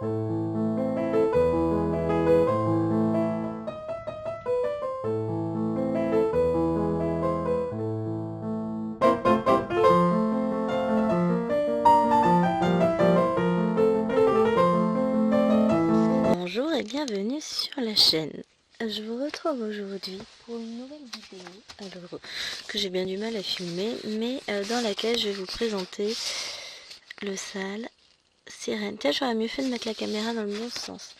Bonjour et bienvenue sur la chaîne. Je vous retrouve aujourd'hui pour une nouvelle vidéo que j'ai bien du mal à filmer, mais dans laquelle je vais vous présenter le Saal Sirène. Tiens, j'aurais mieux fait de mettre la caméra dans le bon sens.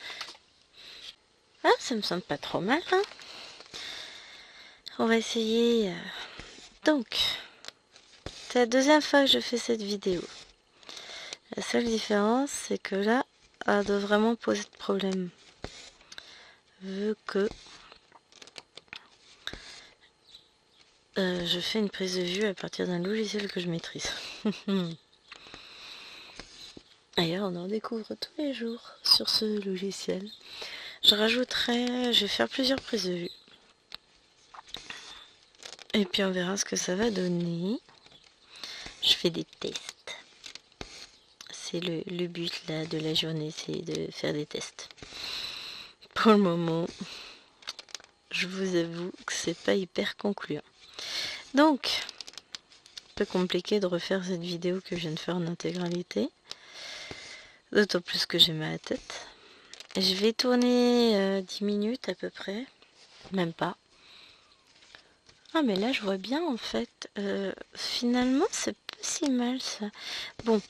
Ah, ça me semble pas trop mal, hein. On va essayer. Donc, c'est la deuxième fois que je fais cette vidéo. La seule différence, c'est que là, elle doit vraiment poser de problème. Vu que je fais une prise de vue à partir d'un logiciel que je maîtrise. D'ailleurs, on en découvre tous les jours sur ce logiciel. Je vais faire plusieurs prises de vue. Et puis on verra ce que ça va donner. Je fais des tests. C'est le but là de la journée, c'est de faire des tests. Pour le moment, je vous avoue que c'est pas hyper concluant. Donc, un peu compliqué de refaire cette vidéo que je viens de faire en intégralité. D'autant plus que j'ai mal à la tête. Je vais tourner 10 minutes à peu près. Même pas. Ah mais là je vois bien en fait. Finalement c'est pas si mal ça. Bon.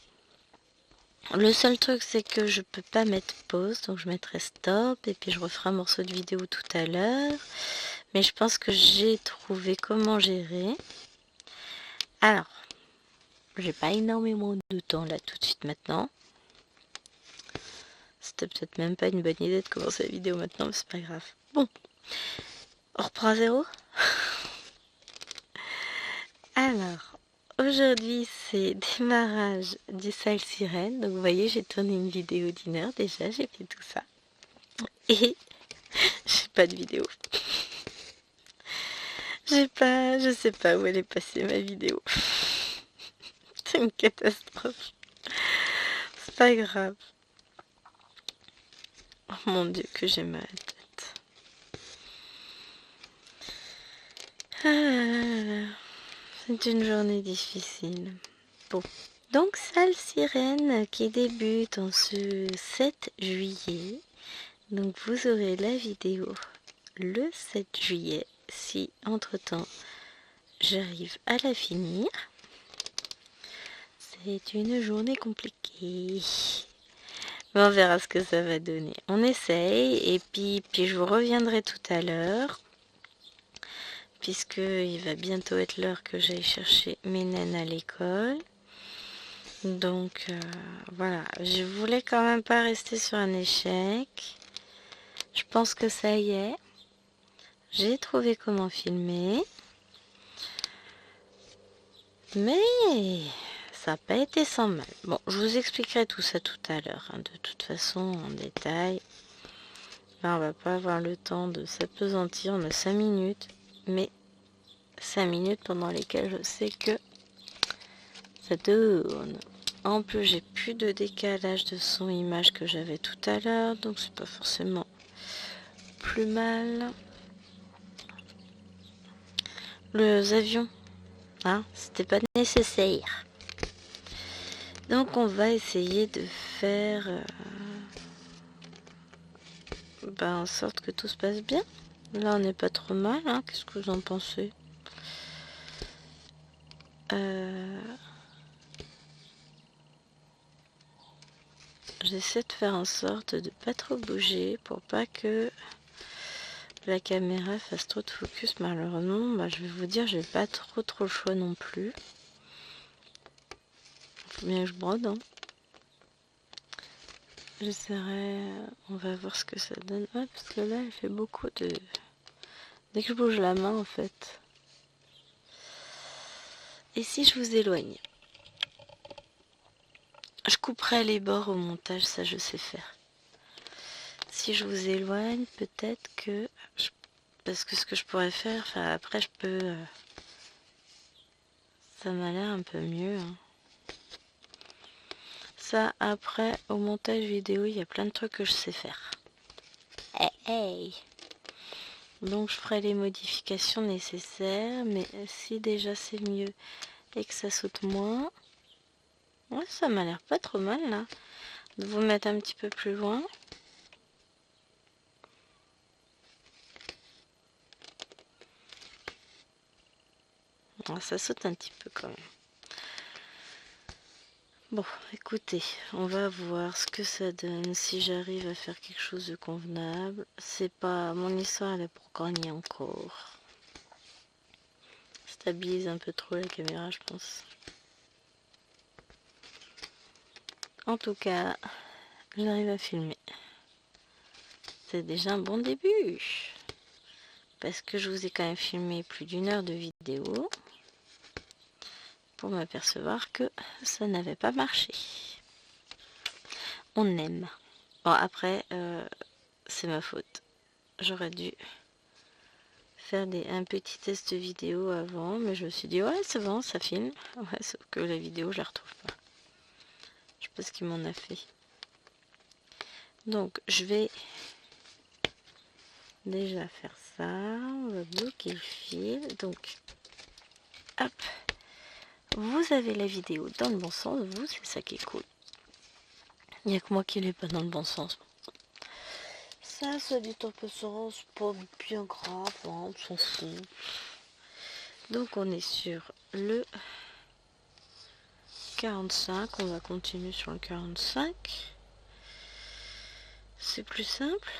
Le seul truc c'est que je peux pas mettre pause. Donc je mettrai stop. Et puis je referai un morceau de vidéo tout à l'heure. Mais je pense que j'ai trouvé comment gérer. Alors. J'ai pas énormément de temps là tout de suite maintenant. C'était peut-être même pas une bonne idée de commencer la vidéo maintenant. Mais c'est pas grave. Bon. On reprend à zéro. Alors, aujourd'hui c'est démarrage du Saal Sirène. Donc vous voyez, j'ai tourné une vidéo d'1 heure déjà, j'ai fait tout ça. Et j'ai pas de vidéo. Je sais pas où elle est passée ma vidéo. C'est une catastrophe. C'est pas grave. Oh mon Dieu, que j'ai mal à la tête. Ah, c'est une journée difficile. Bon. Donc, Saal Sirène qui débute en ce 7 juillet. Donc, vous aurez la vidéo le 7 juillet si entre-temps j'arrive à la finir. C'est une journée compliquée. Mais on verra ce que ça va donner. On essaye et puis je vous reviendrai tout à l'heure. Puisque il va bientôt être l'heure que j'aille chercher mes naines à l'école. Donc voilà, je voulais quand même pas rester sur un échec. Je pense que ça y est. J'ai trouvé comment filmer. Mais ça n'a pas été sans mal. Bon, je vous expliquerai tout ça tout à l'heure. Hein, de toute façon, en détail. Là, on va pas avoir le temps de s'apesantir. On a 5 minutes. Mais 5 minutes pendant lesquelles je sais que ça tourne. En plus, j'ai plus de décalage de son image que j'avais tout à l'heure. Donc, c'est pas forcément plus mal. Les avions, hein, c'était pas nécessaire. Donc, on va essayer de faire en sorte que tout se passe bien. Là, on n'est pas trop mal, hein. Qu'est-ce que vous en pensez? J'essaie de faire en sorte de pas trop bouger pour pas que la caméra fasse trop de focus. Malheureusement, je vais vous dire, j'ai pas trop le choix non plus. Faut bien que je brode, hein. J'essaierai, on va voir ce que ça donne. Ouais, parce que là, il fait beaucoup de... Dès que je bouge la main, en fait. Et si je vous éloigne? Je couperai les bords au montage, ça je sais faire. Si je vous éloigne, peut-être que... Parce que ce que je pourrais faire, après je peux... Ça m'a l'air un peu mieux, hein. ça après au montage vidéo, il y a plein de trucs que je sais faire. Hey. Donc je ferai les modifications nécessaires, mais si déjà c'est mieux et que ça saute moins, ouais, ça m'a l'air pas trop mal là, de vous mettre un petit peu plus loin. Ouais, ça saute un petit peu quand même. Bon, écoutez, on va voir ce que ça donne, si j'arrive à faire quelque chose de convenable. C'est pas... Mon histoire, elle est pour gagner encore. Stabilise un peu trop la caméra, je pense. En tout cas, j'arrive à filmer. C'est déjà un bon début. Parce que je vous ai quand même filmé plus d'1 heure de vidéo. Pour m'apercevoir que ça n'avait pas marché. On aime. Bon, après, c'est ma faute. J'aurais dû faire un petit test vidéo avant, mais je me suis dit, ouais, c'est bon, ça filme. Ouais, sauf que la vidéo, je la retrouve pas. Je sais pas ce qu'il m'en a fait. Donc, je vais déjà faire ça. On va bloquer le fil. Donc, hop. Vous avez la vidéo dans le bon sens. Vous, c'est ça qui est cool. Il n'y a que moi qui l'ai pas dans le bon sens. Ça dit en passant, c'est pas bien grave, hein, on s'en fout. Donc on est sur le 45, on va continuer sur le 45. C'est plus simple.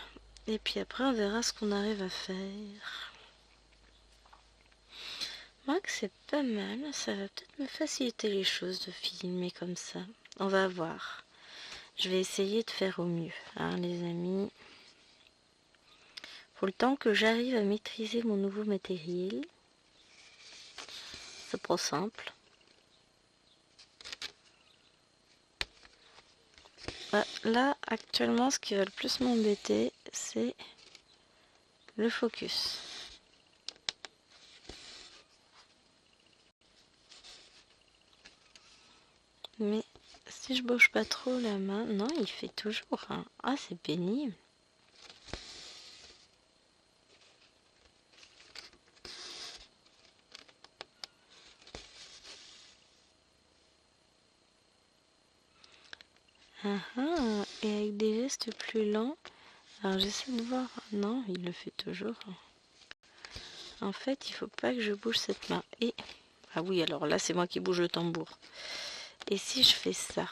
Et puis après on verra ce qu'on arrive à faire. Moi que c'est pas mal, ça va peut-être me faciliter les choses de filmer comme ça. On va voir. Je vais essayer de faire au mieux, hein, les amis. Faut le temps que j'arrive à maîtriser mon nouveau matériel. C'est pas simple. Là, actuellement, ce qui va le plus m'embêter, c'est le focus. Mais si je bouge pas trop la main, non, il fait toujours. Hein. Ah, c'est pénible. Ah, ah, et avec des gestes plus lents. Alors j'essaie de voir. Non, il le fait toujours. En fait, il faut pas que je bouge cette main. Et ah oui, alors là, c'est moi qui bouge le tambour. Et si je fais ça,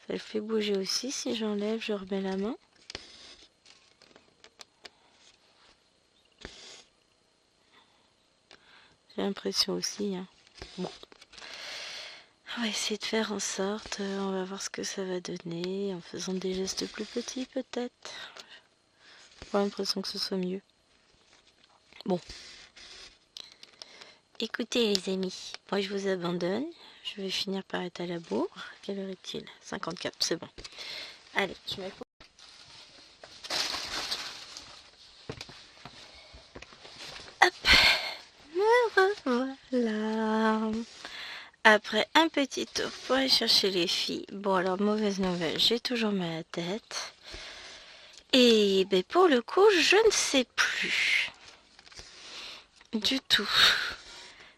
ça le fait bouger aussi. Si j'enlève, je remets la main. J'ai l'impression aussi. Hein. Bon. On va essayer de faire en sorte, on va voir ce que ça va donner, en faisant des gestes plus petits peut-être. J'ai pas l'impression que ce soit mieux. Bon. Écoutez les amis, moi je vous abandonne. Je vais finir par être à la bourre. Quelle heure est-il? 54, c'est bon. Allez, je mets... Hop, me revoilà. Après un petit tour pour aller chercher les filles. Bon alors, mauvaise nouvelle, j'ai toujours mal à la tête. Et ben, pour le coup, je ne sais plus du tout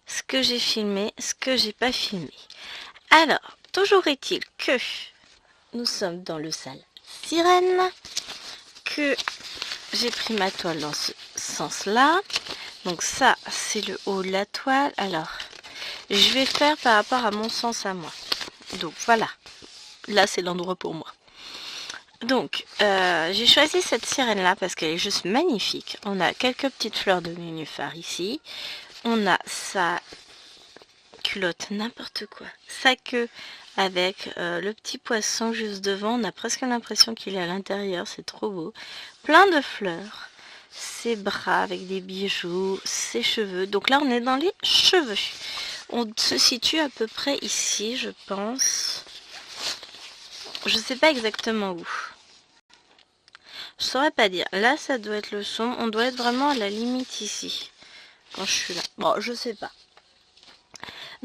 ce que j'ai filmé, ce que j'ai pas filmé. Alors, toujours est-il que nous sommes dans le salle sirène, que j'ai pris ma toile dans ce sens-là. Donc ça, c'est le haut de la toile. Alors, je vais faire par rapport à mon sens à moi. Donc voilà, là c'est l'endroit pour moi. Donc, j'ai choisi cette sirène-là parce qu'elle est juste magnifique. On a quelques petites fleurs de nénuphar ici. On a sa culotte, n'importe quoi. Sa queue avec le petit poisson juste devant. On a presque l'impression qu'il est à l'intérieur. C'est trop beau. Plein de fleurs. Ses bras avec des bijoux. Ses cheveux. Donc là, on est dans les cheveux. On se situe à peu près ici, je pense. Je sais pas exactement où. Je saurais pas dire. Là, ça doit être le son. On doit être vraiment à la limite ici. Quand je suis là. Bon, je sais pas.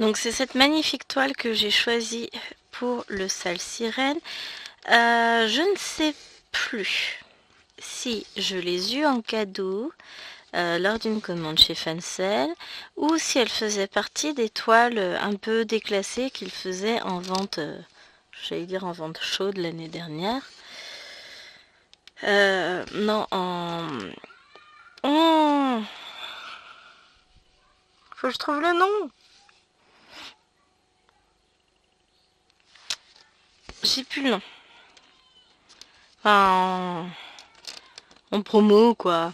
Donc c'est cette magnifique toile que j'ai choisie pour le sale sirène. Je ne sais plus si je les eus en cadeau lors d'une commande chez Fancel ou si elle faisait partie des toiles un peu déclassées qu'il faisait en vente, j'allais dire en vente chaude l'année dernière. Non, faut que je trouve le nom. J'ai plus le nom. Enfin, en promo, quoi.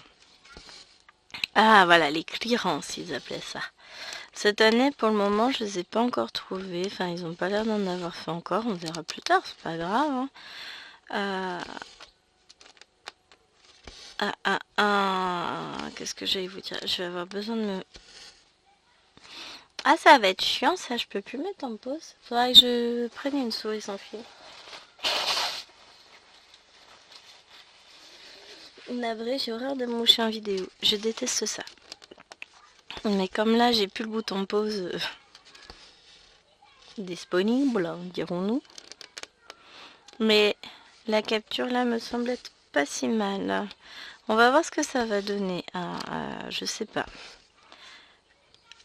Ah, voilà, les clearances, ils appelaient ça. Cette année, pour le moment, je les ai pas encore trouvés. Enfin, ils ont pas l'air d'en avoir fait encore. On verra plus tard, c'est pas grave. Hein. Qu'est-ce que j'allais vous dire? Je vais avoir besoin de me... Ah, ça va être chiant, ça. Je peux plus mettre en pause. Faudrait que je prenne une souris sans fil. Navré, j'ai horreur de me moucher en vidéo. Je déteste ça. Mais comme là, j'ai plus le bouton pause disponible, dirons-nous. Mais la capture là me semble être pas si mal. On va voir ce que ça va donner. Je sais pas.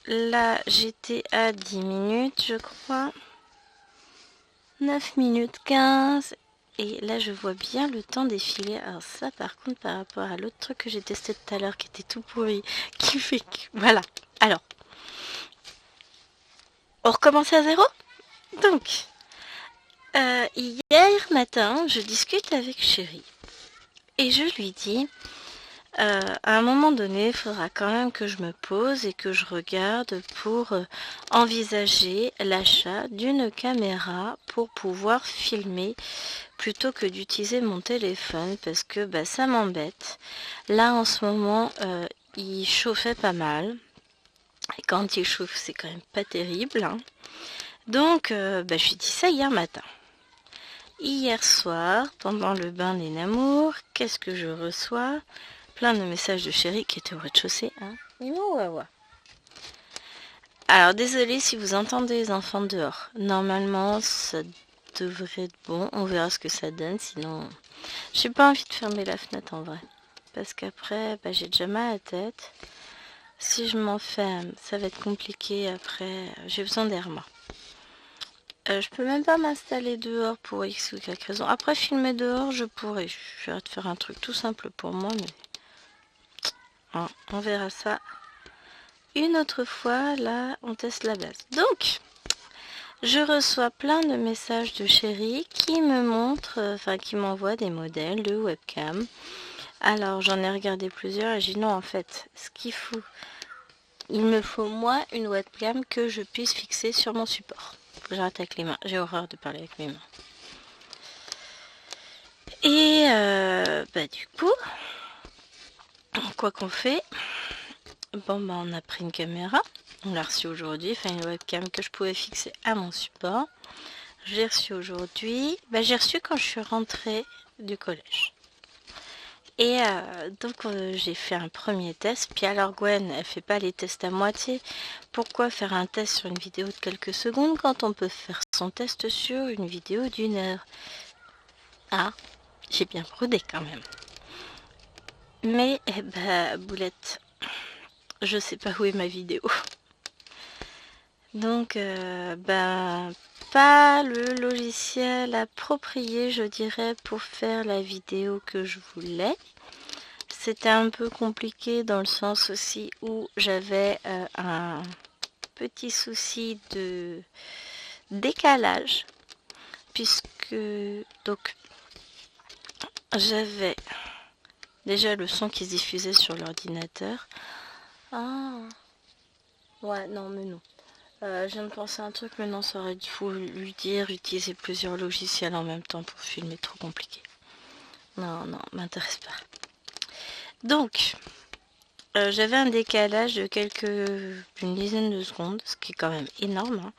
Là, j'étais à 10 minutes, je crois. 9 minutes 15. Et là, je vois bien le temps défiler. Alors ça, par contre, par rapport à l'autre truc que j'ai testé tout à l'heure, qui était tout pourri, qui fait que... Voilà. Alors, on recommence à zéro. Donc, hier matin, je discute avec Chérie. Et je lui dis... à un moment donné, il faudra quand même que je me pose et que je regarde pour envisager l'achat d'une caméra pour pouvoir filmer plutôt que d'utiliser mon téléphone parce que ça m'embête. Là en ce moment, il chauffait pas mal. Et quand il chauffe, c'est quand même pas terrible. Hein. Donc, je lui dis ça hier matin. Hier soir, pendant le bain des Namours, qu'est-ce que je reçois ? Plein de messages de Chérie qui était au rez-de-chaussée. Hein. Alors, désolé si vous entendez les enfants dehors. Normalement, ça devrait être bon. On verra ce que ça donne. Sinon, j'ai pas envie de fermer la fenêtre en vrai. Parce qu'après, j'ai déjà mal à la tête. Si je m'enferme, ça va être compliqué. Après, j'ai besoin d'air, moi. Je peux même pas m'installer dehors pour X ou quelque raison. Après, filmer dehors, je pourrais. Je vais te faire un truc tout simple pour moi, mais... on verra ça une autre fois. Là, on teste la base. Donc, je reçois plein de messages de Chérie qui me montrent, qui m'envoient des modèles de webcam. Alors, j'en ai regardé plusieurs et j'ai dit non, en fait, ce qu'il faut, il me faut moi une webcam que je puisse fixer sur mon support. J'arrête avec les mains. J'ai horreur de parler avec mes mains. Et du coup, quoi qu'on fait, on a pris une caméra. On l'a reçue aujourd'hui. Enfin, une webcam que je pouvais fixer à mon support. J'ai reçu aujourd'hui. J'ai reçu quand je suis rentrée du collège. Et donc j'ai fait un premier test. Puis alors Gwen, elle fait pas les tests à moitié. Pourquoi faire un test sur une vidéo de quelques secondes quand on peut faire son test sur une vidéo d'1 heure? Ah, j'ai bien brodé quand même. Mais boulette, je sais pas où est ma vidéo. Donc pas le logiciel approprié, je dirais, pour faire la vidéo que je voulais. C'était un peu compliqué dans le sens aussi où j'avais un petit souci de décalage puisque donc j'avais déjà le son qui se diffusait sur l'ordinateur. Ah ouais, non mais non. Je viens de penser à un truc, mais non, ça aurait dû lui dire utiliser plusieurs logiciels en même temps pour filmer, trop compliqué. Non, m'intéresse pas. Donc, j'avais un décalage de une dizaine de secondes, ce qui est quand même énorme, hein,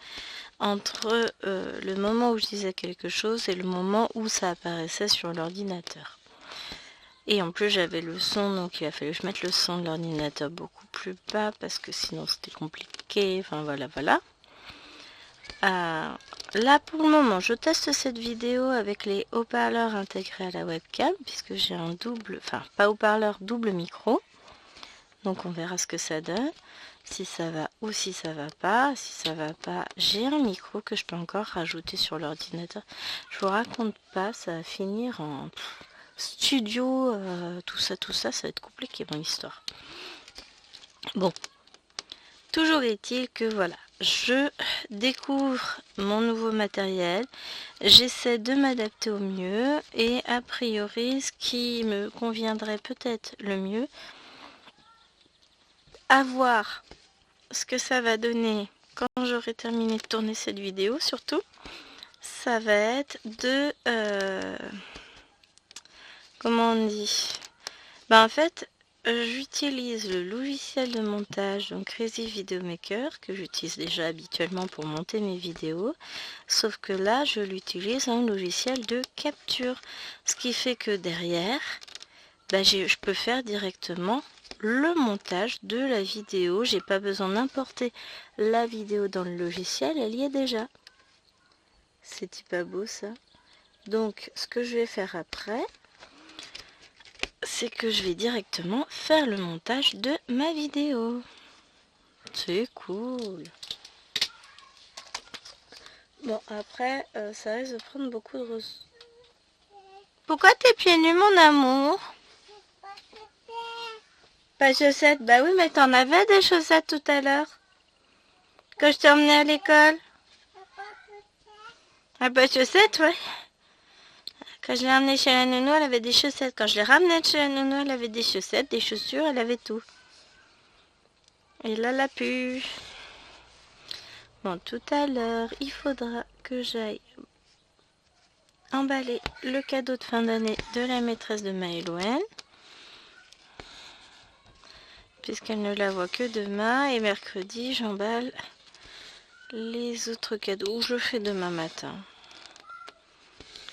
entre le moment où je disais quelque chose et le moment où ça apparaissait sur l'ordinateur. Et en plus, j'avais le son, donc il a fallu que je mette le son de l'ordinateur beaucoup plus bas parce que sinon c'était compliqué. Enfin voilà. Là pour le moment je teste cette vidéo avec les haut-parleurs intégrés à la webcam, puisque j'ai un double, enfin pas haut-parleur, double micro. Donc on verra ce que ça donne, si ça va ou si ça va pas. Si ça va pas, j'ai un micro que je peux encore rajouter sur l'ordinateur. Je vous raconte pas, ça va finir en studio, tout ça ça va être compliqué mon histoire. Bon, toujours est-il que voilà, je découvre mon nouveau matériel, j'essaie de m'adapter au mieux, et a priori ce qui me conviendrait peut-être le mieux, à voir ce que ça va donner quand j'aurai terminé de tourner cette vidéo, surtout ça va être de comment on dit, en fait j'utilise le logiciel de montage, donc Crazy Video Maker, que j'utilise déjà habituellement pour monter mes vidéos, sauf que là je l'utilise un logiciel de capture, ce qui fait que derrière je peux faire directement le montage de la vidéo. J'ai pas besoin d'importer la vidéo dans le logiciel, elle y est déjà. C'est pas beau ça? Donc ce que je vais faire après, c'est que je vais directement faire le montage de ma vidéo. C'est cool. Bon après ça risque de prendre beaucoup de ressources. Pourquoi t'es pieds nus mon amour? Pas chaussettes? Bah oui mais t'en avais des chaussettes tout à l'heure. Quand je t'ai emmené à l'école. Ah bah chaussettes, ouais. Quand je l'ai emmenée chez la nounou, elle avait des chaussettes. Quand je l'ai ramenée de chez la nounou, elle avait des chaussettes, des chaussures, elle avait tout. Et là, la pu. Bon, tout à l'heure, il faudra que j'aille emballer le cadeau de fin d'année de la maîtresse de Maëloine, puisqu'elle ne la voit que demain. Et mercredi, j'emballe les autres cadeaux. Ou je le fais demain matin.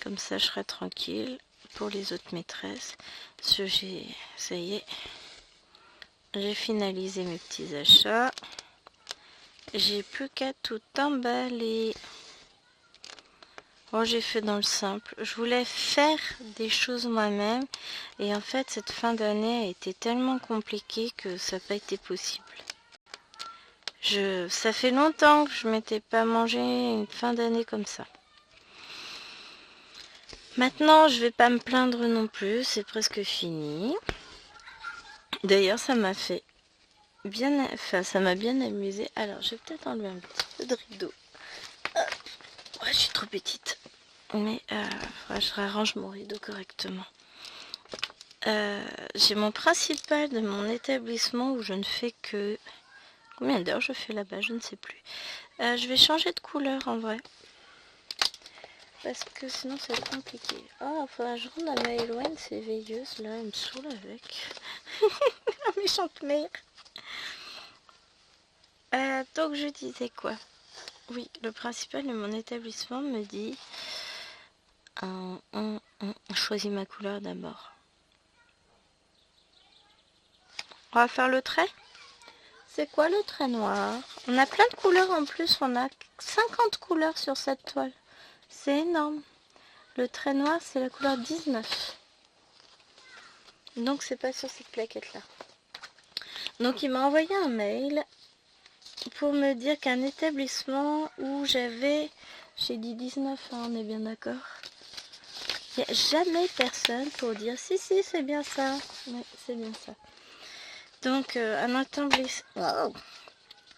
Comme ça, je serai tranquille pour les autres maîtresses. Ça y est. J'ai finalisé mes petits achats. J'ai plus qu'à tout emballer. Bon, j'ai fait dans le simple. Je voulais faire des choses moi-même. Et en fait, cette fin d'année a été tellement compliquée que ça n'a pas été possible. Ça fait longtemps que je m'étais pas mangé une fin d'année comme ça. Maintenant, je vais pas me plaindre non plus. C'est presque fini. D'ailleurs, ça m'a fait bien... Enfin, ça m'a bien amusé. Alors, je vais peut-être enlever un petit peu de rideau. Ouais, je suis trop petite. Mais je réarrange mon rideau correctement. J'ai mon principal de mon établissement où je ne fais que... Combien d'heures je fais là-bas? Je ne sais plus. Je vais changer de couleur en vrai. Parce que sinon ça va être compliqué. Oh, faudra que je rende à Maëloine, c'est veilleuse là, elle me saoule avec. La méchante mère. Donc je disais quoi? Oui, le principal de mon établissement me dit... choisis ma couleur d'abord. On va faire le trait. C'est quoi le trait noir? On a plein de couleurs en plus, on a 50 couleurs sur cette toile. C'est énorme. Le trait noir, c'est la couleur 19. Donc c'est pas sur cette plaquette là. Donc il m'a envoyé un mail pour me dire qu'un établissement où j'avais... J'ai dit 19, hein, on est bien d'accord. Il n'y a jamais personne pour dire si c'est bien ça. Oui, c'est bien ça. Donc un établissement... Oh.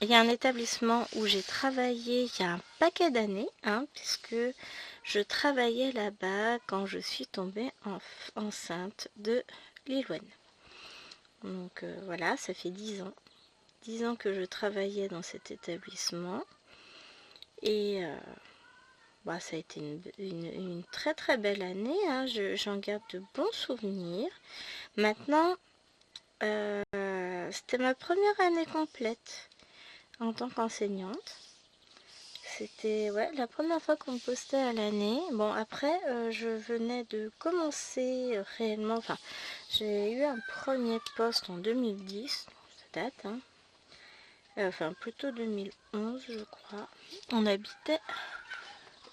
Il y a un établissement où j'ai travaillé il y a un paquet d'années, hein, puisque je travaillais là-bas quand je suis tombée enceinte de Lilouane. Donc voilà, ça fait 10 ans. 10 ans que je travaillais dans cet établissement. Et ça a été une très très belle année, hein. J'en garde de bons souvenirs. Maintenant, c'était ma première année complète en tant qu'enseignante. C'était la première fois qu'on me postait à l'année. Bon, après, je venais de commencer réellement. Enfin, j'ai eu un premier poste en 2010, ça date, hein. Enfin plutôt 2011 je crois. On habitait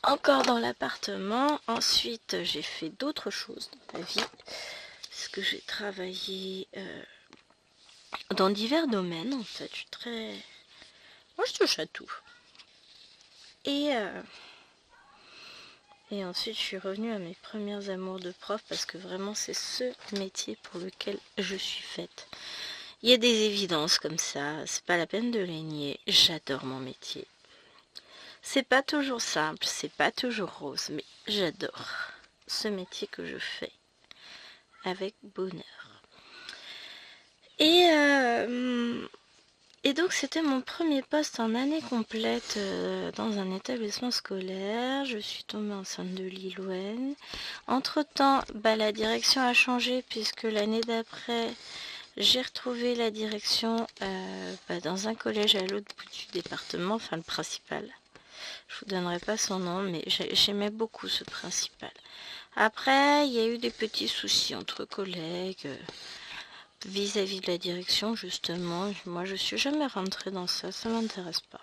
encore dans l'appartement. Ensuite j'ai fait d'autres choses dans ma vie. Parce que j'ai travaillé dans divers domaines en fait. Je suis très... Moi je touche à tout. Et, euh, et ensuite je suis revenue à mes premiers amours de prof parce que vraiment c'est ce métier pour lequel je suis faite. Il y a des évidences comme ça, c'est pas la peine de les nier. J'adore mon métier. C'est pas toujours simple, c'est pas toujours rose, mais j'adore ce métier que je fais avec bonheur. Et, et donc c'était mon premier poste en année complète dans un établissement scolaire. Je suis tombée enceinte de Lillouen. Entre-temps, la direction a changé puisque l'année d'après, j'ai retrouvé la direction dans un collège à l'autre bout du département, enfin le principal. Je vous donnerai pas son nom, mais j'aimais beaucoup ce principal. Après, il y a eu des petits soucis entre collègues vis-à-vis de la direction, justement. Moi, je suis jamais rentrée dans ça, ça m'intéresse pas.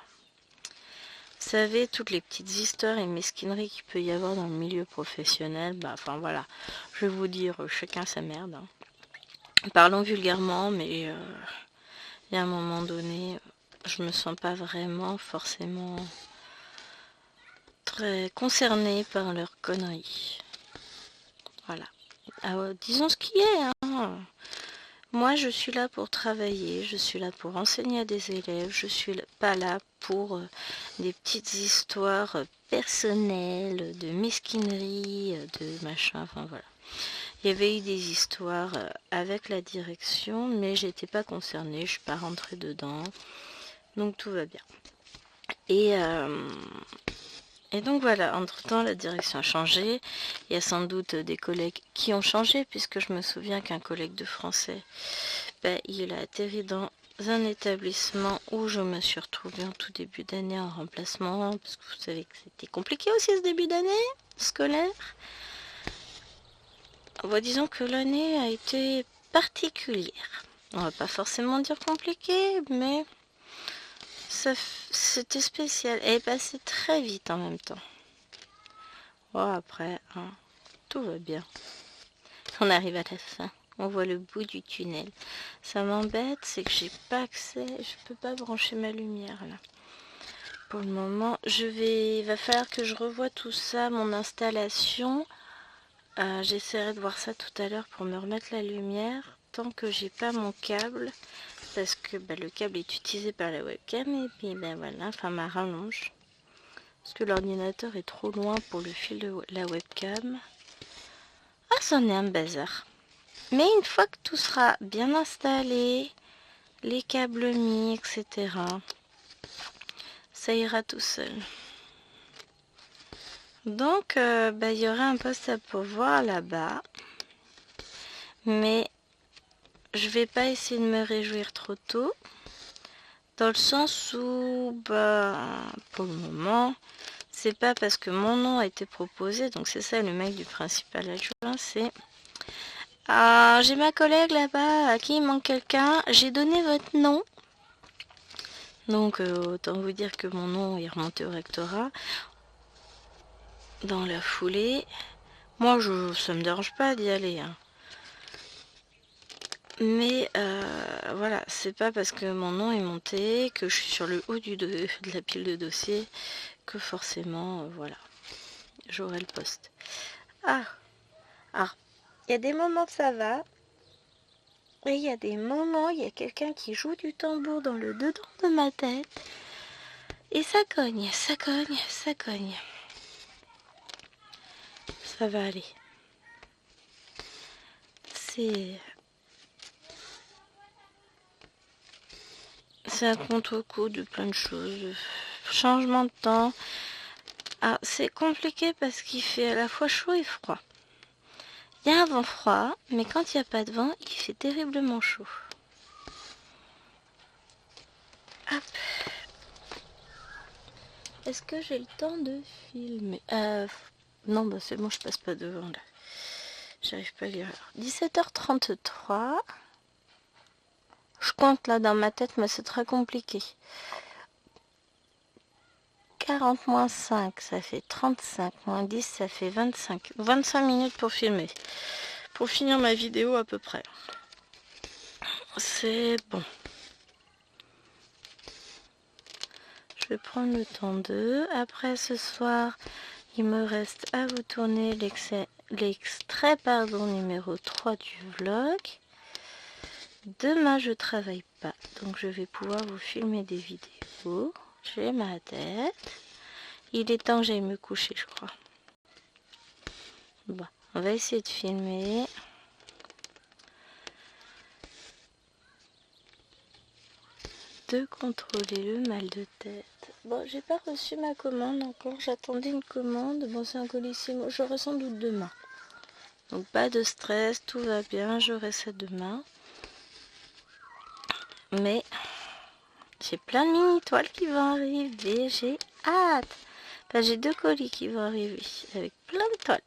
Vous savez, toutes les petites histoires et mesquineries qu'il peut y avoir dans le milieu professionnel, enfin voilà, je vais vous dire, chacun sa merde. Hein. Parlons vulgairement, mais il y a un moment donné, je me sens pas vraiment forcément très concernée par leurs conneries. Voilà. Disons ce qui est. Hein. Moi, je suis là pour travailler, je suis là pour enseigner à des élèves, je suis pas là pour des petites histoires personnelles, de mesquinerie, de machin, enfin voilà. Il y avait eu des histoires avec la direction, mais j'étais pas concernée, je suis pas rentrée dedans, donc tout va bien. Et donc voilà, entre-temps, la direction a changé. Il y a sans doute des collègues qui ont changé, puisque je me souviens qu'un collègue de français, il a atterri dans un établissement où je me suis retrouvée en tout début d'année en remplacement, parce que vous savez que c'était compliqué aussi ce début d'année scolaire. Disons que l'année a été particulière. On va pas forcément dire compliquée, mais c'était spécial. Elle est passée très vite en même temps. Bon, après, hein, tout va bien. On arrive à la fin. On voit le bout du tunnel. Ça m'embête, c'est que j'ai pas accès. Je peux pas brancher ma lumière là. Pour le moment, il va falloir que je revoie tout ça, mon installation. J'essaierai de voir ça tout à l'heure pour me remettre la lumière. Tant que j'ai pas mon câble, parce que le câble est utilisé par la webcam et puis voilà, enfin ma rallonge. Parce que l'ordinateur est trop loin pour le fil de la webcam. Ah, c'en est un bazar. Mais une fois que tout sera bien installé, les câbles mis, etc., ça ira tout seul. Donc, il y aura un poste à pourvoir là-bas. Mais je vais pas essayer de me réjouir trop tôt. Dans le sens où, pour le moment, c'est pas parce que mon nom a été proposé, donc c'est ça le mec du principal adjoint, c'est... j'ai ma collègue là-bas à qui il manque quelqu'un, j'ai donné votre nom. Donc autant vous dire que mon nom est remonté au rectorat. Dans la foulée, moi ça me dérange pas d'y aller. Hein. Mais voilà, c'est pas parce que mon nom est monté, que je suis sur le haut de la pile de dossiers, que forcément, voilà, j'aurai le poste. Il y a des moments ça va, et il y a des moments, il y a quelqu'un qui joue du tambour dans le dedans de ma tête, et ça cogne, ça cogne, ça cogne. Ça va aller. C'est un contre-coup de plein de choses. Changement de temps. C'est compliqué parce qu'il fait à la fois chaud et froid. Il y a un vent froid, mais quand il n'y a pas de vent, il fait terriblement chaud. Hop. Est-ce que j'ai le temps de filmer Non, c'est bon, je passe pas devant là. J'arrive pas à lire. 17h33. Je compte là dans ma tête, mais c'est très compliqué. 40 moins 5, ça fait 35. Moins 10, ça fait 25. 25 minutes pour filmer. Pour finir ma vidéo à peu près. C'est bon. Je vais prendre le temps d'eux. Après ce soir, il me reste à vous tourner l'extrait numéro 3 du vlog. Demain, je travaille pas, donc je vais pouvoir vous filmer des vidéos. J'ai ma tête. Il est temps que j'aille me coucher, je crois. Bon, on va essayer de filmer. De contrôler le mal de tête. Bon, j'ai pas reçu ma commande encore. J'attendais une commande. Bon, c'est un colissimo. J'aurai sans doute demain. Donc, pas de stress. Tout va bien. J'aurai ça demain. Mais j'ai plein de mini-toiles qui vont arriver. J'ai hâte. Enfin, j'ai 2 colis qui vont arriver. Avec plein de toiles.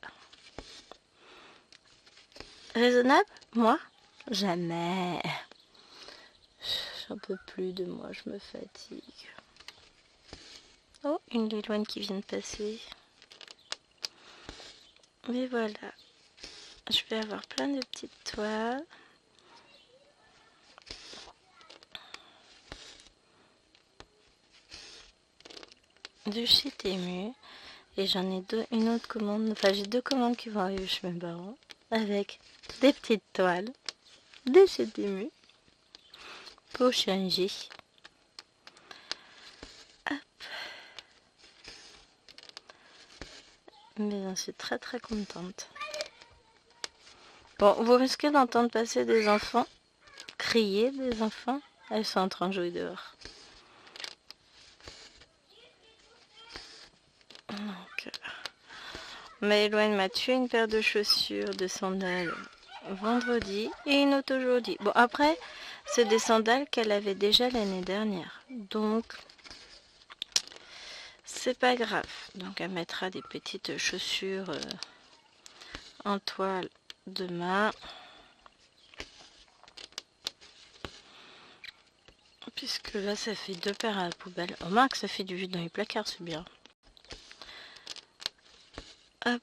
Raisonnable? Moi? Jamais. J'en peux plus de moi. Je me fatigue. Oh, une Liloine qui vient de passer. Mais voilà. Je vais avoir plein de petites toiles. De chez Temu. Et j'en ai une autre commande. Enfin, j'ai 2 commandes qui vont arriver chez mes parents. Avec des petites toiles. De chez Temu. Pour changer. Hop. Mais j'en suis très très contente. Bon, vous risquez d'entendre passer des enfants. Crier des enfants. Elles sont en train de jouer dehors. Donc, Maëloine m'a tué une paire de chaussures, de sandales vendredi et une autre aujourd'hui. Bon, après, c'est des sandales qu'elle avait déjà l'année dernière. Donc, c'est pas grave. Donc, elle mettra des petites chaussures en toile demain. Puisque là, ça fait 2 paires à la poubelle. Au moins que ça fait du vide dans les placards, c'est bien. Hop,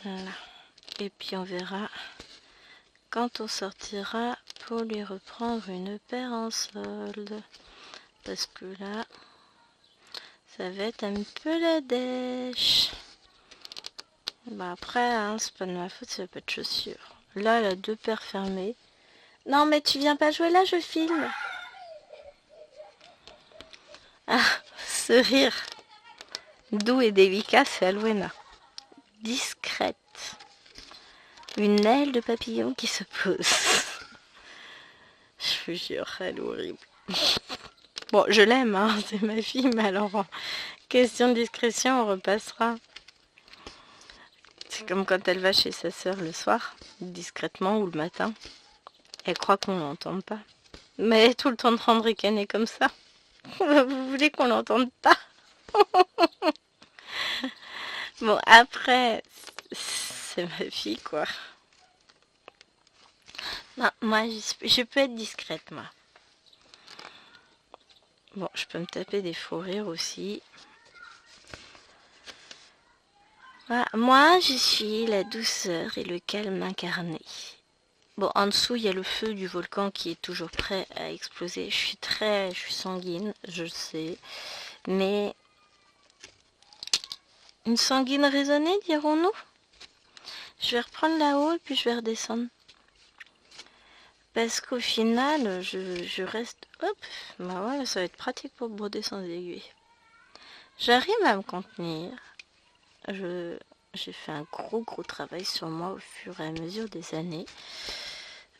là. Et puis, on verra quand on sortira pour lui reprendre une paire en solde. Parce que là, ça va être un peu la dèche. Bah après, hein, c'est pas de ma faute, ça n'a pas de chaussures. Là, elle a 2 paires fermées. Non, mais tu viens pas jouer là, je filme. Ah, ce rire doux et délicat, c'est Alwena. Discrète. Une aile de papillon qui se pose. Je vous jure, elle est horrible. Bon, je l'aime, hein, c'est ma fille, mais alors, en question de discrétion, on repassera. C'est comme quand elle va chez sa sœur le soir, discrètement, ou le matin. Elle croit qu'on l'entende pas. Mais tout le temps de prendre ricaner comme ça. Vous voulez qu'on l'entende pas? Bon, après, c'est ma fille, quoi. Non, moi, je peux être discrète, moi. Bon, je peux me taper des faux rires aussi. Voilà. Moi, je suis la douceur et le calme incarné. Bon, en dessous, il y a le feu du volcan qui est toujours prêt à exploser. Je suis sanguine, je le sais. Mais une sanguine raisonnée, dirons-nous? Je vais reprendre là-haut et puis je vais redescendre. Parce qu'au final, je reste... Hop, bah voilà, ça va être pratique pour broder sans aiguille. J'arrive à me contenir. J'ai fait un gros travail sur moi au fur et à mesure des années.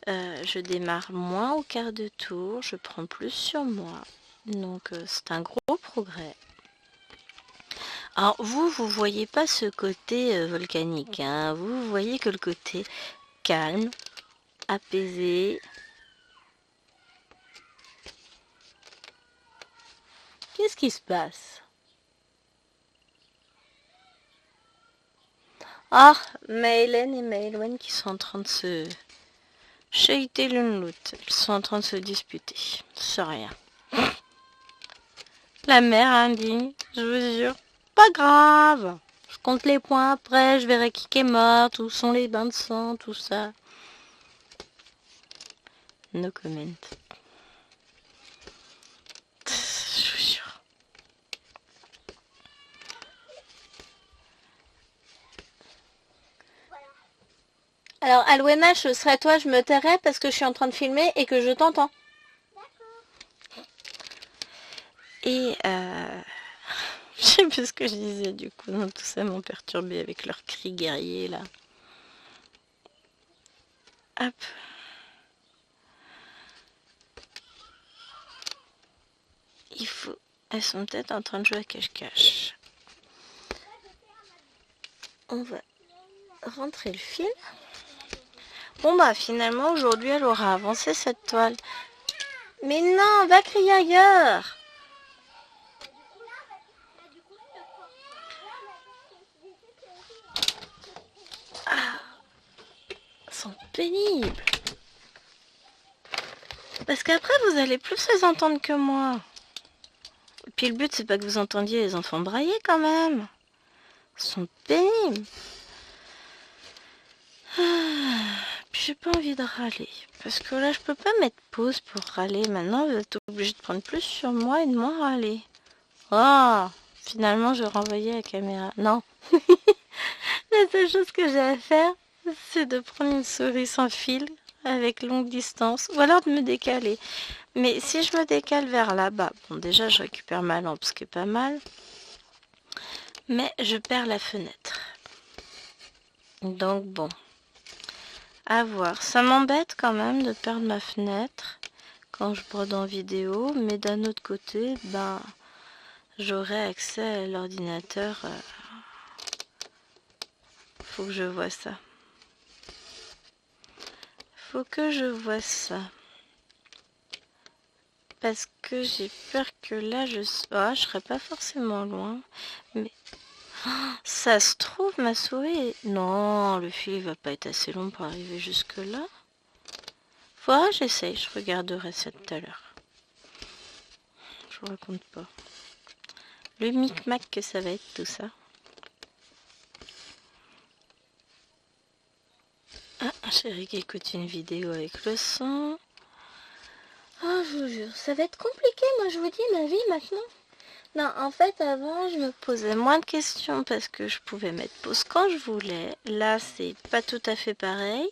Je démarre moins au quart de tour, je prends plus sur moi. Donc c'est un gros progrès. Alors vous voyez pas ce côté volcanique, hein. Vous voyez que le côté calme, apaisé. Qu'est-ce qui se passe? Ah, Maëlène et Maëloine qui sont en train de chahuter l'une l'autre. Ils sont en train de se disputer. C'est rien. La mère indigne, je vous jure. Pas grave. Je compte les points après, je verrai qui est mort, où sont les bains de sang, tout ça. No comment. Je vous jure. Alors, à l'OMH, ce serait toi, je me tairais parce que je suis en train de filmer et que je t'entends. Et je sais plus ce que je disais du coup, non, tout ça m'ont perturbé avec leurs cris guerriers là. Hop. Il faut... Elles sont peut-être en train de jouer à cache-cache. On va rentrer le fil. Bon bah finalement aujourd'hui elle aura avancé cette toile. Mais non, va crier ailleurs. Ah, elles sont pénibles. Parce qu'après vous allez plus les entendre que moi. Et puis le but c'est pas que vous entendiez les enfants brailler quand même. Ils sont pénibles. Puis j'ai pas envie de râler. Parce que là je peux pas mettre pause pour râler. Maintenant vous êtes obligé de prendre plus sur moi et de moins râler. Oh, finalement je renvoyais la caméra. Non. La seule chose que j'ai à faire, c'est de prendre une souris sans fil avec longue distance, ou alors de me décaler. Mais si je me décale vers là-bas, bon déjà je récupère ma lampe, ce qui est pas mal, mais je perds la fenêtre. Donc bon, à voir. Ça m'embête quand même de perdre ma fenêtre quand je brode en vidéo, mais d'un autre côté, ben j'aurai accès à l'ordinateur. Faut que je vois ça. Faut que je vois ça. Parce que j'ai peur que là, je serai pas forcément loin. Mais ça se trouve, ma souris... Non, le fil va pas être assez long pour arriver jusque là. Faudra que j'essaye, je regarderai ça tout à l'heure. Je vous raconte pas. Le micmac que ça va être tout ça. Ah, chérie qui écoute une vidéo avec le son. Oh, je vous jure, ça va être compliqué, moi je vous dis, ma vie maintenant. Non, en fait, avant, je me posais moins de questions parce que je pouvais mettre pause quand je voulais. Là, c'est pas tout à fait pareil.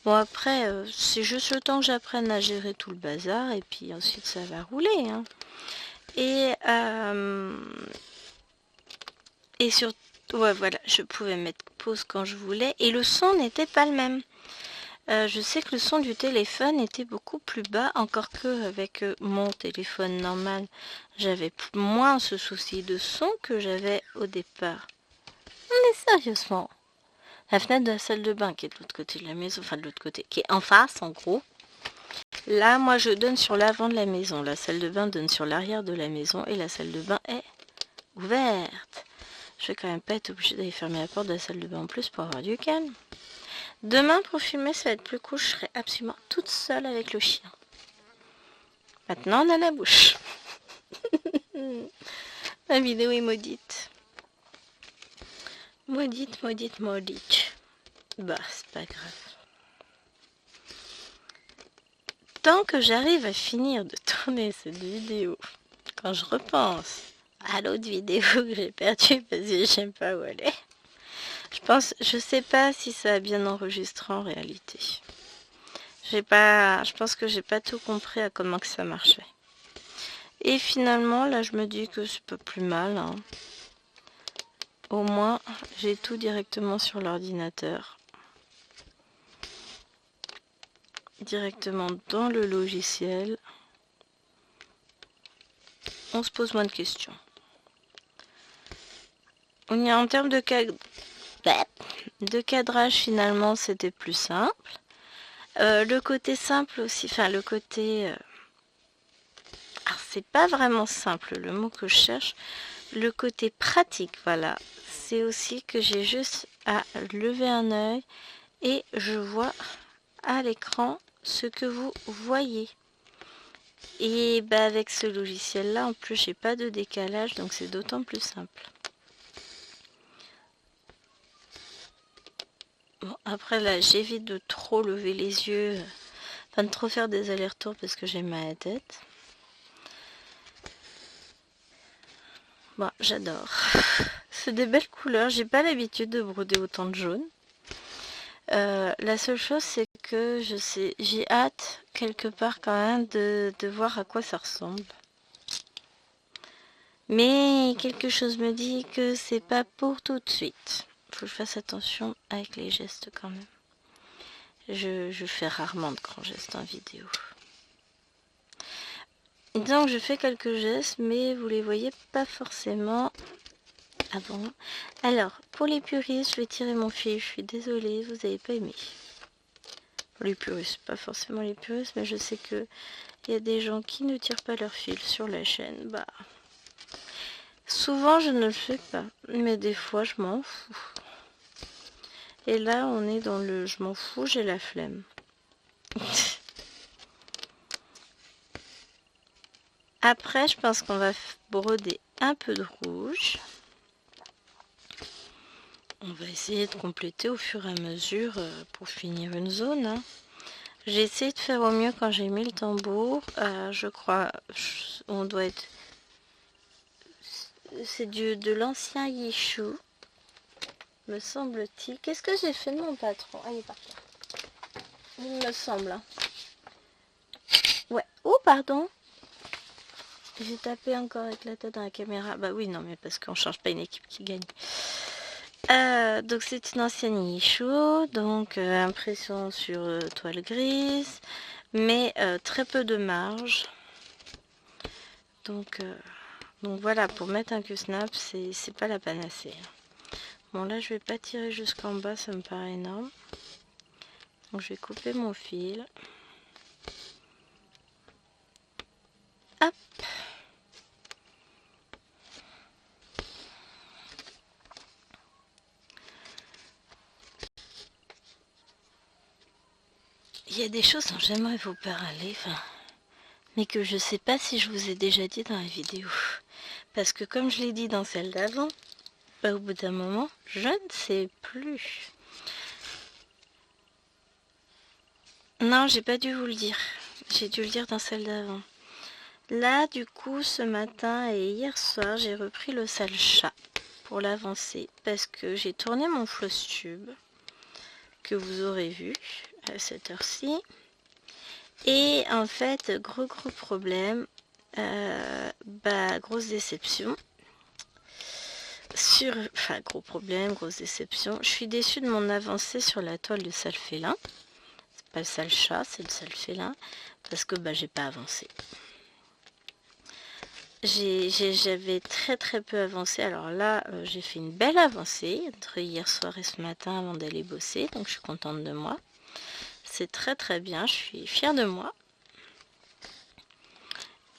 Bon, après, c'est juste le temps que j'apprenne à gérer tout le bazar et puis ensuite, ça va rouler. Hein. Et surtout, ouais, voilà, je pouvais mettre pause quand je voulais et le son n'était pas le même. Je sais que le son du téléphone était beaucoup plus bas, encore que avec mon téléphone normal, j'avais moins ce souci de son que j'avais au départ. Mais sérieusement, la fenêtre de la salle de bain qui est de l'autre côté de la maison, enfin de l'autre côté, qui est en face en gros. Là, moi je donne sur l'avant de la maison, la salle de bain donne sur l'arrière de la maison et la salle de bain est ouverte. Je vais quand même pas être obligée d'aller fermer la porte de la salle de bain en plus pour avoir du calme. Demain, pour filmer, ça va être plus cool. Je serai absolument toute seule avec le chien. Maintenant, on a la bouche. La vidéo est maudite. Maudite, maudite, maudite. Bah, c'est pas grave. Tant que j'arrive à finir de tourner cette vidéo, quand je repense à l'autre vidéo que j'ai perdue parce que je sais pas où elle est, je sais pas si ça a bien enregistré en réalité. Je pense que j'ai pas tout compris à comment que ça marchait. Et finalement, là, je me dis que c'est pas plus mal. Hein. Au moins, j'ai tout directement sur l'ordinateur. Directement dans le logiciel. On se pose moins de questions. On y a en termes de cadrage, finalement, c'était plus simple. Le côté simple aussi, enfin le côté... alors, c'est pas vraiment simple le mot que je cherche. Le côté pratique, voilà. C'est aussi que j'ai juste à lever un œil et je vois à l'écran ce que vous voyez. Et bah avec ce logiciel là en plus j'ai pas de décalage, donc c'est d'autant plus simple. Bon, après là j'évite de trop lever les yeux, enfin de trop faire des allers-retours parce que j'ai mal à la tête. Bon, j'adore. C'est des belles couleurs, j'ai pas l'habitude de broder autant de jaune. La seule chose c'est que j'ai hâte quelque part quand même de voir à quoi ça ressemble. Mais quelque chose me dit que c'est pas pour tout de suite. Faut que je fasse attention avec les gestes quand même. Je fais rarement de grands gestes en vidéo. Donc je fais quelques gestes, mais vous les voyez pas forcément. Ah bon? Alors, pour les puristes, je vais tirer mon fil. Je suis désolée, vous n'avez pas aimé. Pour les puristes, pas forcément les puristes, mais je sais que il y a des gens qui ne tirent pas leur fil sur la chaîne. Bah, souvent je ne le fais pas, mais des fois je m'en fous. Et là, on est dans le je m'en fous, j'ai la flemme. Après, je pense qu'on va broder un peu de rouge. On va essayer de compléter au fur et à mesure pour finir une zone. Hein. J'ai essayé de faire au mieux quand j'ai mis le tambour. Je crois, on doit être... C'est de l'ancien Yishu, me semble-t-il. Qu'est-ce que j'ai fait de mon patron? Ah, il est parti. Il me semble. Hein. Ouais. Oh, pardon. J'ai tapé encore avec la tête dans la caméra. Bah oui, non, mais parce qu'on change pas une équipe qui gagne. Donc c'est une ancienne Yishu, donc impression sur toile grise, mais très peu de marge. Donc voilà, pour mettre un Q-snap, c'est pas la panacée. Bon là je vais pas tirer jusqu'en bas, ça me paraît énorme. Donc je vais couper mon fil. Hop. Il y a des choses dont j'aimerais vous parler, mais que je sais pas si je vous ai déjà dit dans la vidéo. Parce que comme je l'ai dit dans celle d'avant, au bout d'un moment, je ne sais plus. Non, j'ai pas dû vous le dire. J'ai dû le dire dans celle d'avant. Là, du coup, ce matin et hier soir, j'ai repris le sale chat pour l'avancer parce que j'ai tourné mon floss tube que vous aurez vu à cette heure-ci. Et en fait, gros problème, grosse déception. Enfin, gros problème, grosse déception. Je suis déçue de mon avancée sur la toile de sale félin. C'est pas le sale chat, c'est le sale félin. Parce que j'ai pas avancé. J'avais très peu avancé. Alors là, j'ai fait une belle avancée entre hier soir et ce matin avant d'aller bosser. Donc je suis contente de moi. C'est très bien. Je suis fière de moi.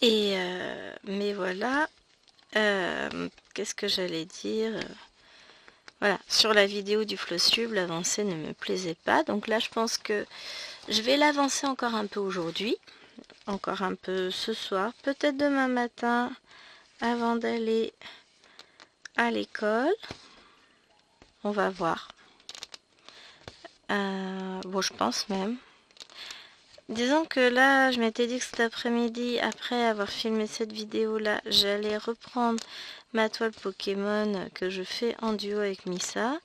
Et mais voilà. Qu'est-ce que j'allais dire? Voilà. Sur la vidéo du floss tube, l'avancée ne me plaisait pas. Donc là, je pense que je vais l'avancer encore un peu aujourd'hui. Encore un peu ce soir. Peut-être demain matin. Avant d'aller à l'école, on va voir. Bon, je pense même. Disons que là, je m'étais dit que cet après-midi, après avoir filmé cette vidéo-là, j'allais reprendre ma toile Pokémon que je fais en duo avec Missa.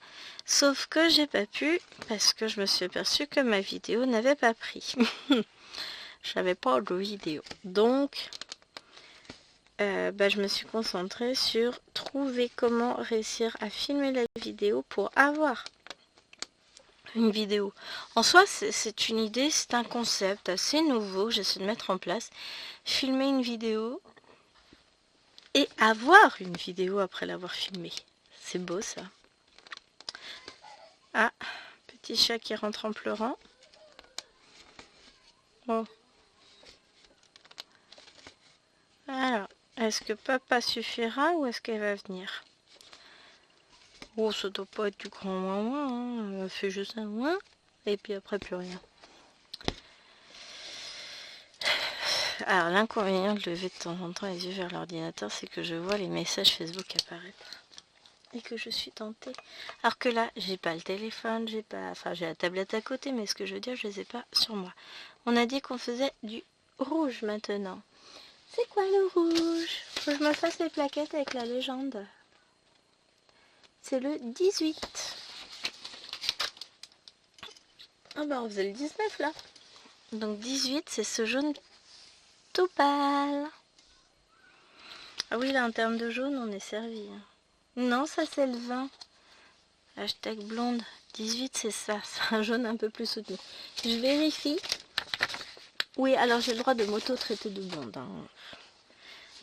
Sauf que j'ai pas pu parce que je me suis aperçue que ma vidéo n'avait pas pris. Je n'avais pas de vidéo. Donc... je me suis concentrée sur trouver comment réussir à filmer la vidéo pour avoir une vidéo. En soi, c'est une idée, c'est un concept assez nouveau que j'essaie de mettre en place. Filmer une vidéo et avoir une vidéo après l'avoir filmée. C'est beau ça. Ah, petit chat qui rentre en pleurant. Bon. Alors. Est-ce que papa suffira ou est-ce qu'elle va venir? Oh, ça doit pas être du grand ouin ouin, hein. Elle fait juste un ouin et puis après plus rien. Alors l'inconvénient de lever de temps en temps les yeux vers l'ordinateur, c'est que je vois les messages Facebook apparaître. Et que je suis tentée. Alors que là, j'ai pas le téléphone, j'ai pas... Enfin, j'ai la tablette à côté, mais ce que je veux dire, je les ai pas sur moi. On a dit qu'on faisait du rouge maintenant. C'est quoi le rouge? Faut que je me fasse les plaquettes avec la légende. C'est le 18. Ah bah on faisait le 19 là. Donc 18, c'est ce jaune tout pâle. Ah oui, là en termes de jaune, on est servi. Non, ça c'est le 20. Hashtag blonde. 18, c'est ça. C'est un jaune un peu plus soutenu. Je vérifie. Oui, alors j'ai le droit de m'auto-traiter de blonde. Hein.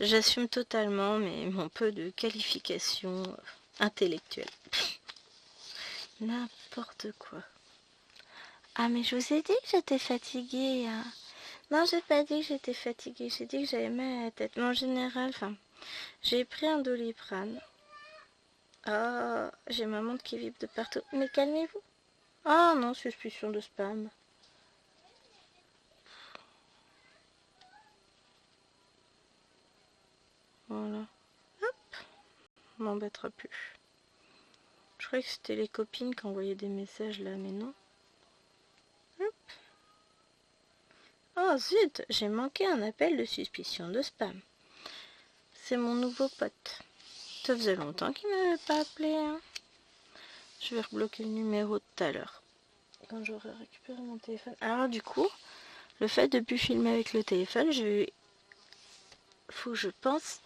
J'assume totalement mon peu de qualification intellectuelle. N'importe quoi. Ah, mais je vous ai dit que j'étais fatiguée. Hein. Non, j'ai pas dit que j'étais fatiguée. J'ai dit que j'avais mal à la tête. Mais en général, j'ai pris un Doliprane. Oh, j'ai ma montre qui vibre de partout. Mais calmez-vous. Ah non, suspicion de spam. Voilà. Hop. M'embêtera plus. Je croyais que c'était les copines qui envoyaient des messages là, mais non. Hop. Oh zut, j'ai manqué un appel de suspicion de spam. C'est mon nouveau pote. Ça faisait longtemps qu'il m'avait pas appelé. Hein. Je vais rebloquer le numéro de tout à l'heure. Quand j'aurai récupéré mon téléphone. Alors du coup, le fait de plus filmer avec le téléphone, faut que je pense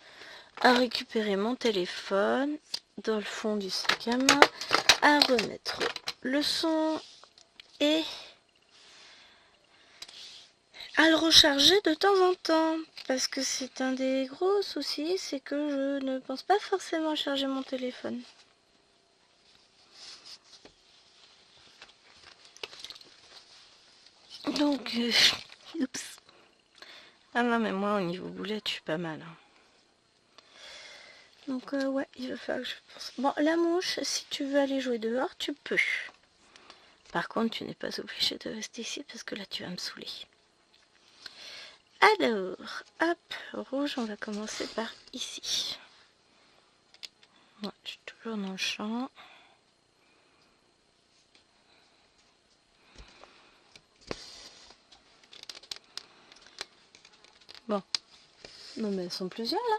à récupérer mon téléphone dans le fond du sac à main, à remettre le son et à le recharger de temps en temps. Parce que c'est un des gros soucis, c'est que je ne pense pas forcément à charger mon téléphone. Donc, oups. Ah non, mais moi, au niveau boulette, je suis pas mal. Hein. Donc, ouais, il va falloir que je pense. Bon, la mouche, si tu veux aller jouer dehors, tu peux. Par contre, tu n'es pas obligé de rester ici parce que là, tu vas me saouler. Alors, hop, rouge, on va commencer par ici. Ouais, je suis toujours dans le champ. Bon. Non, mais elles sont plusieurs, là.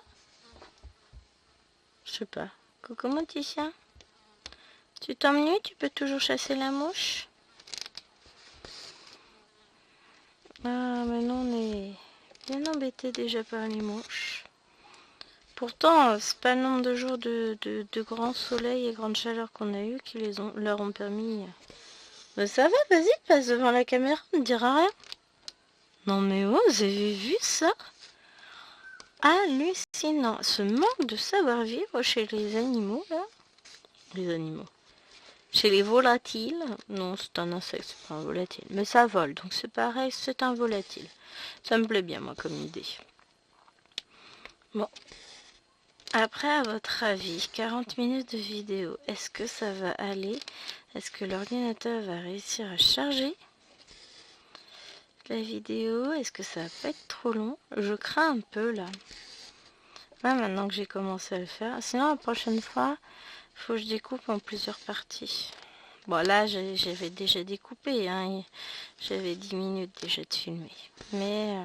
Je sais pas. Coucou, mon petit chien. Tu t'ennuies? Tu peux toujours chasser la mouche? Ah, mais non, on est bien embêté déjà par les mouches. Pourtant, c'est pas le nombre de jours de grand soleil et grande chaleur qu'on a eu qui leur ont permis. Mais ça va, vas-y, passe devant la caméra, on ne dira rien. Non mais oh, vous avez vu ça? Hallucinant. Ce manque de savoir-vivre chez les animaux, là. Les animaux. Chez les volatiles. Non, c'est un insecte, c'est pas un volatile. Mais ça vole, donc c'est pareil, c'est un volatile. Ça me plaît bien, moi, comme idée. Bon. Après, à votre avis, 40 minutes de vidéo, est-ce que ça va aller? Est-ce que l'ordinateur va réussir à charger la vidéo? Est-ce que ça va pas être trop long? Je crains un peu, là. Là, maintenant que j'ai commencé à le faire. Sinon, la prochaine fois, il faut que je découpe en plusieurs parties. Bon, là, j'avais déjà découpé. Hein, j'avais 10 minutes déjà de filmer. Mais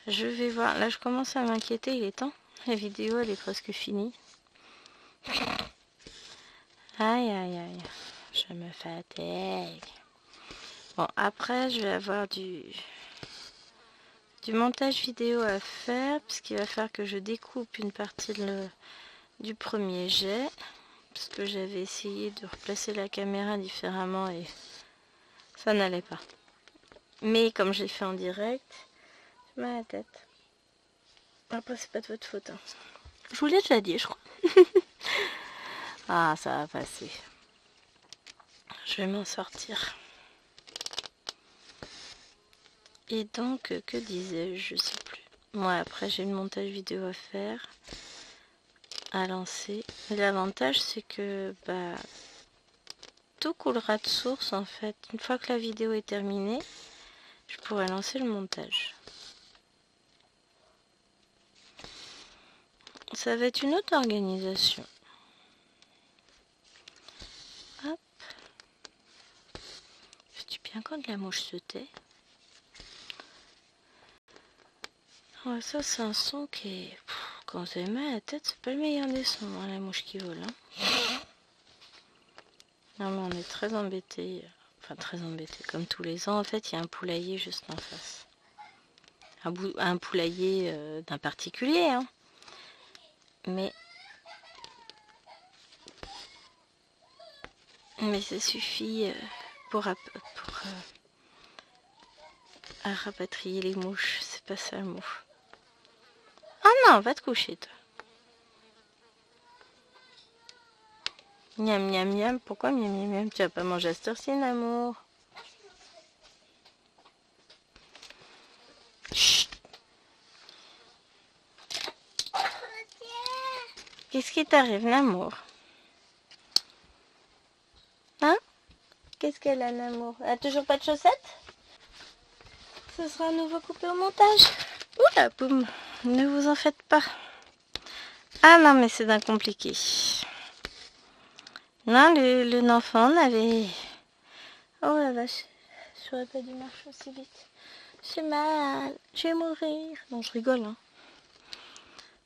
je vais voir. Là, je commence à m'inquiéter. Il est temps. La vidéo, elle est presque finie. Aïe, aïe, aïe. Je me fatigue. Bon, après, je vais avoir du montage vidéo à faire. Puisqu'il va falloir que je découpe une partie du premier jet. Parce que j'avais essayé de replacer la caméra différemment et ça n'allait pas. Mais comme j'ai fait en direct, j'ai mal à la tête. Après, c'est pas de votre faute. Hein. Je vous l'ai déjà dit, je crois. Ah, ça va passer. Je vais m'en sortir. Et donc, que disais-je? Je sais plus. Moi, après, j'ai le montage vidéo à faire, à lancer. Mais l'avantage, c'est que tout coulera de source, en fait. Une fois que la vidéo est terminée, je pourrai lancer le montage. Ça va être une autre organisation. Hop. Je dis bien quand la mouche se tait. Ouais, ça c'est un son qui est... Quand vous avez mal à la tête, c'est pas le meilleur des sons, hein, la mouche qui vole. Hein. Non mais on est très embêtés. Enfin très embêtés. Comme tous les ans, en fait, il y a un poulailler juste en face. Un poulailler d'un particulier. Hein. Mais ça suffit pour à rapatrier les mouches. C'est pas ça le mot. Ah non, va te coucher toi. Miam miam miam, pourquoi miam miam miam? Tu vas pas manger à cette heure-ci, l'amour? Chut. Qu'est-ce qui t'arrive, l'amour? Hein? Qu'est-ce qu'elle a, l'amour? Elle a toujours pas de chaussettes? Ce sera à nouveau coupé au montage. Oula, boum, ne vous en faites pas. Ah non, mais c'est d'un compliqué. Non, le enfant avait... Oh la vache, j'aurais pas dû marcher aussi vite. J'ai mal, je vais mourir. Non, je rigole. Hein.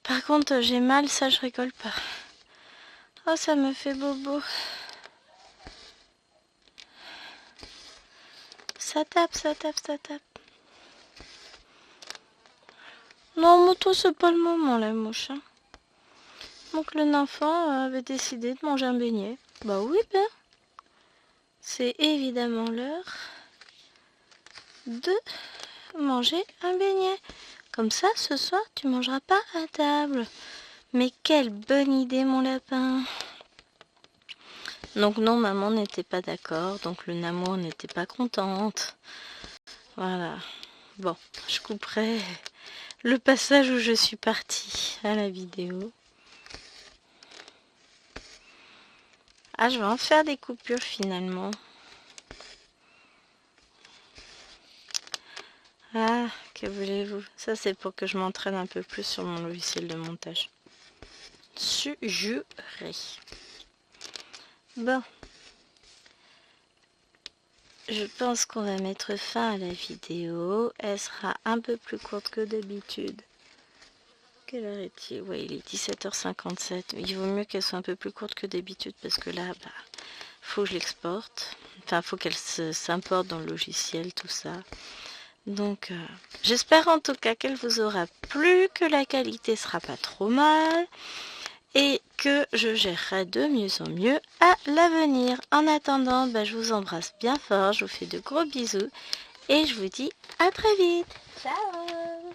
Par contre, j'ai mal, ça je rigole pas. Oh, ça me fait bobo. Ça tape, ça tape, ça tape. Non, moto, c'est pas le moment, la mouche. Hein. Donc, l'enfant avait décidé de manger un beignet. Bah oui, ben. C'est évidemment l'heure de manger un beignet. Comme ça, ce soir, tu mangeras pas à table. Mais quelle bonne idée, mon lapin. Donc non, maman n'était pas d'accord. Donc le Namour n'était pas contente. Voilà. Bon, je couperai le passage où je suis partie à la vidéo. Ah, je vais en faire des coupures finalement. Ah, que voulez-vous? Ça, c'est pour que je m'entraîne un peu plus sur mon logiciel de montage. Suggéré. Bon. Je pense qu'on va mettre fin à la vidéo. Elle sera un peu plus courte que d'habitude. Quelle heure est-il? Oui, il est 17h57. Il vaut mieux qu'elle soit un peu plus courte que d'habitude parce que là, bah, faut que je l'exporte. Enfin, faut qu'elle s'importe dans le logiciel, tout ça. Donc, j'espère en tout cas qu'elle vous aura plu, que la qualité sera pas trop mal et que je gérerai de mieux en mieux à l'avenir. En attendant, bah, je vous embrasse bien fort, je vous fais de gros bisous et je vous dis à très vite. Ciao!